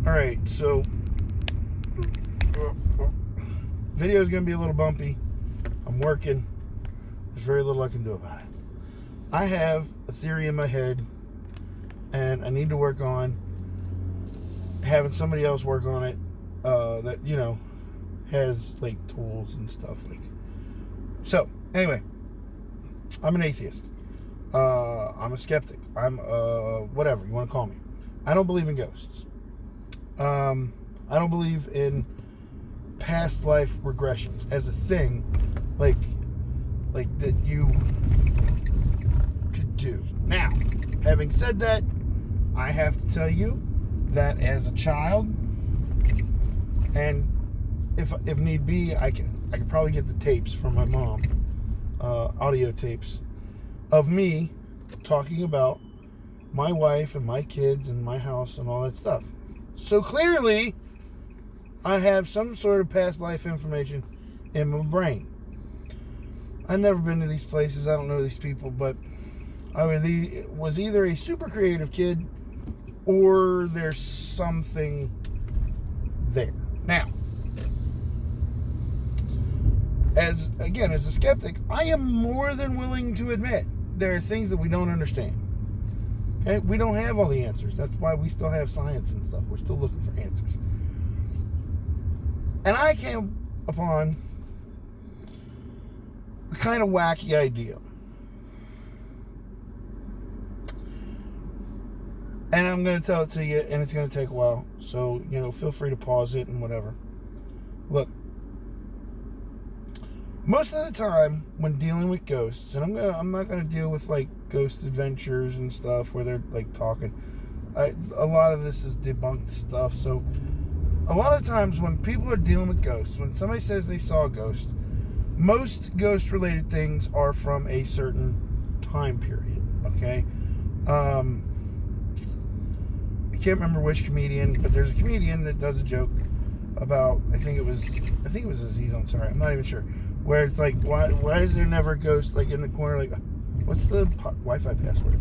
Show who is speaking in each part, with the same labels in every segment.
Speaker 1: Alright, so video is going to be a little bumpy. I'm working. There's very little I can do about it. I have a theory in my head, and I need to work on having somebody else work on it that, has, like, tools and stuff. So, anyway, I'm an atheist. I'm a skeptic. I'm whatever you want to call me. I don't believe in ghosts. I don't believe in past life regressions as a thing, like that you could do. Now, having said that, I have to tell you that as a child, and if need be, I could probably get the tapes from my mom, audio tapes of me talking about my wife and my kids and my house and all that stuff. So clearly, I have some sort of past life information in my brain. I've never been to these places. I don't know these people, but I was either a super creative kid or there's something there. Now, as a skeptic, I am more than willing to admit there are things that we don't understand. Okay? We don't have all the answers. That's why we still have science and stuff. We're still looking for answers. And I came upon a kind of wacky idea. And I'm going to tell it to you, and it's going to take a while. So, feel free to pause it and whatever. Look, most of the time when dealing with ghosts, and I'm not going to deal with like ghost adventures and stuff where they're like talking. A lot of this is debunked stuff. So a lot of times when people are dealing with ghosts, when somebody says they saw a ghost, most ghost related things are from a certain time period. Okay. I can't remember which comedian, but there's a comedian that does a joke about, I think it was Aziz Ansari, I'm not even sure, where it's like, why is there never a ghost like in the corner, like, what's the Wi-Fi password?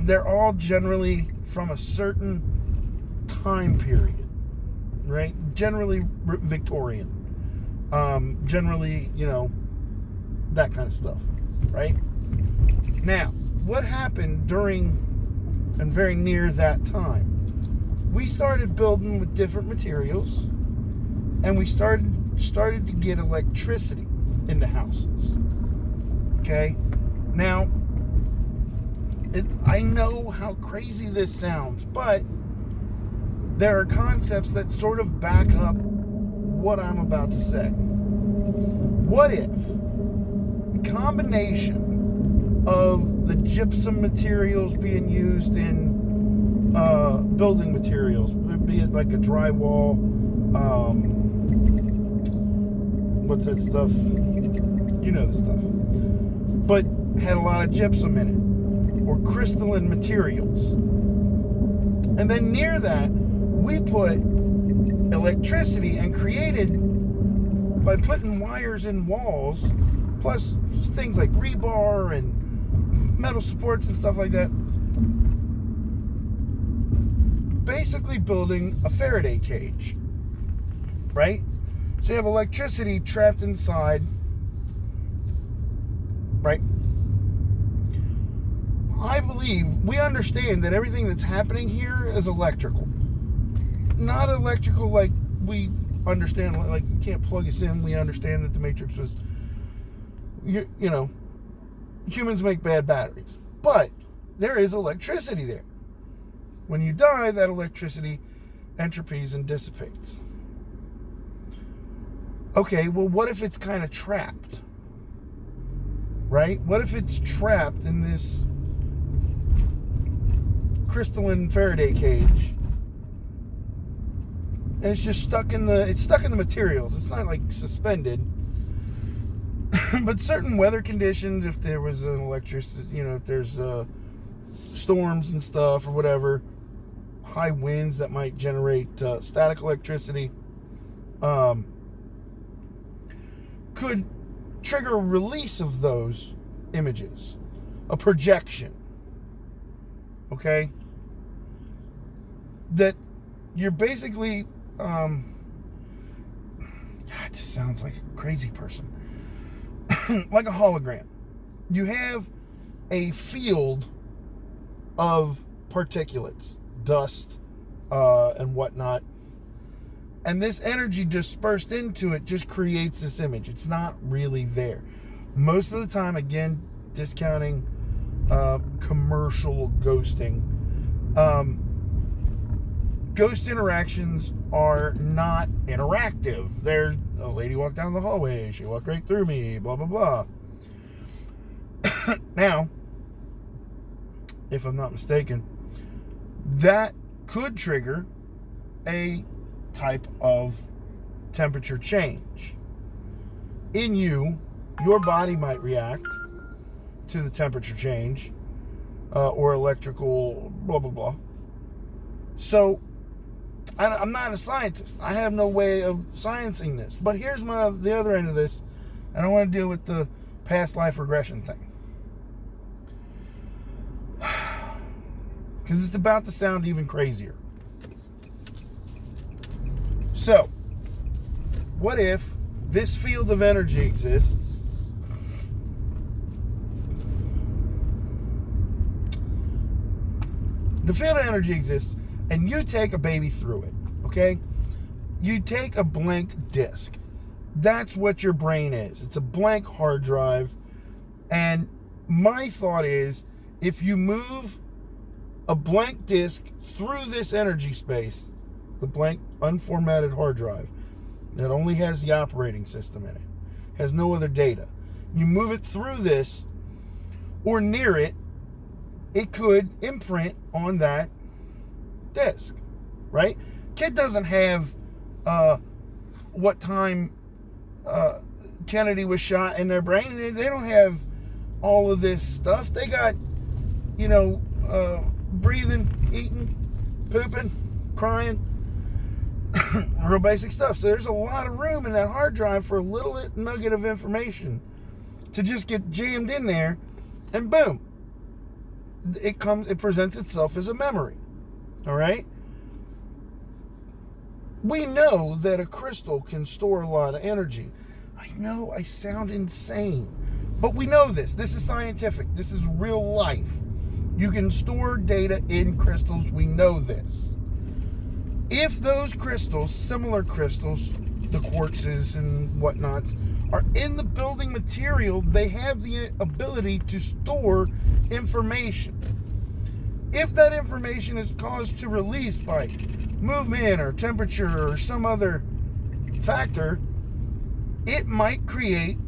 Speaker 1: They're all generally from a certain time period, right? Generally Victorian, generally, that kind of stuff, right? Now, what happened during and very near that time? We started building with different materials, and we started to get electricity into houses. Okay? Now, I know how crazy this sounds, but there are concepts that sort of back up what I'm about to say. What if the combination of the gypsum materials being used in building materials, be it like a drywall, what's that stuff? You know the stuff. But had a lot of gypsum in it, or crystalline materials. And then near that, we put electricity and created, by putting wires in walls, plus things like rebar and metal supports and stuff like that, basically building a Faraday cage, right? So you have electricity trapped inside, right? I believe we understand that everything that's happening here is electrical. Not electrical like we understand, like you can't plug us in. We understand that the Matrix was, humans make bad batteries. But there is electricity there. When you die, that electricity entropies and dissipates. Okay, well, what if it's kind of trapped? Right? What if it's trapped in this crystalline Faraday cage? And it's just stuck in the materials. It's not like suspended. But certain weather conditions, if there was an electricity, if there's storms and stuff or whatever, high winds that might generate static electricity, could trigger a release of those images, a projection, okay, that you're basically, God, this sounds like a crazy person. Like a hologram. You have a field of particulates, dust, and whatnot. And this energy dispersed into it just creates this image. It's not really there. Most of the time, again, discounting commercial ghosting. Ghost interactions are not interactive. There's a lady walked down the hallway. She walked right through me, blah, blah, blah. Now, if I'm not mistaken, that could trigger a type of temperature change. In you, your body might react to the temperature change or electrical blah, blah, blah. So, I'm not a scientist. I have no way of sciencing this. But here's the other end of this. I don't want to deal with the past life regression thing. Because it's about to sound even crazier. So, what if this field of energy exists? The field of energy exists, and you take a baby through it, okay? You take a blank disk. That's what your brain is. It's a blank hard drive. And my thought is, if you move a blank disk through this energy space, the blank unformatted hard drive that only has the operating system in it, has no other data, you move it through this or near it, it could imprint on that disk, right? Kid doesn't have what time Kennedy was shot in their brain. They don't have all of this stuff. They got, breathing, eating, pooping, crying, real basic stuff. So there's a lot of room in that hard drive for a little nugget of information to just get jammed in there, and boom, it presents itself as a memory. All right? We know that a crystal can store a lot of energy. I know I sound insane, but we know this. This is scientific. This is real life. You can store data in crystals. We know this. If those crystals, similar crystals, the quartzes and whatnots, are in the building material, they have the ability to store information. If that information is caused to release by movement or temperature or some other factor, it might create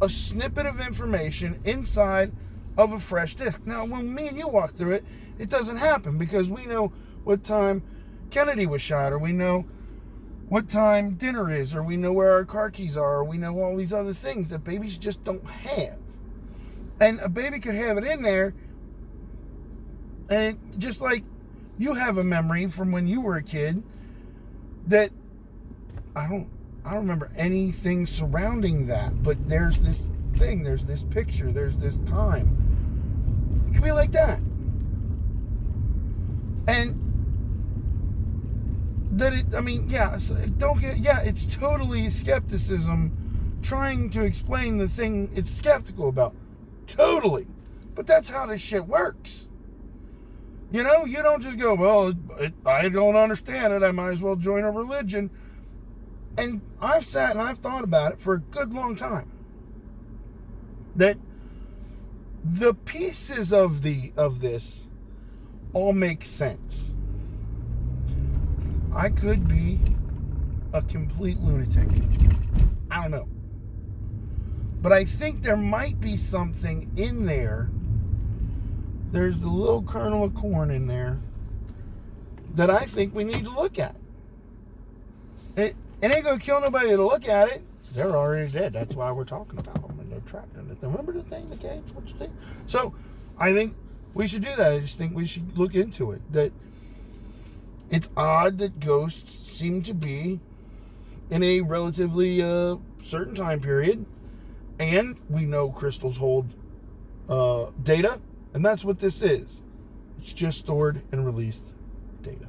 Speaker 1: a snippet of information inside of a fresh disk. Now, when me and you walk through it, it doesn't happen because we know what time Kennedy was shot, or we know what time dinner is, or we know where our car keys are, or we know all these other things that babies just don't have. And a baby could have it in there, and it, just like you have a memory from when you were a kid that I don't remember anything surrounding that, but there's this thing, there's this picture, there's this time. It could be like that. And that it's totally skepticism trying to explain the thing it's skeptical about. Totally. But that's how this shit works. You don't just go, well, I don't understand it, I might as well join a religion. And I've sat and I've thought about it for a good long time. That the pieces of this all make sense. I could be a complete lunatic. I don't know. But I think there might be something in there. There's the little kernel of corn in there that I think we need to look at. It ain't going to kill nobody to look at it. They're already dead. That's why we're talking about them. And they're trapped in it. Remember the thing, the cage? What you think? So, I think we should do that. I just think we should look into it. That it's odd that ghosts seem to be in a relatively certain time period. And we know crystals hold data. And that's what this is. It's just stored and released data.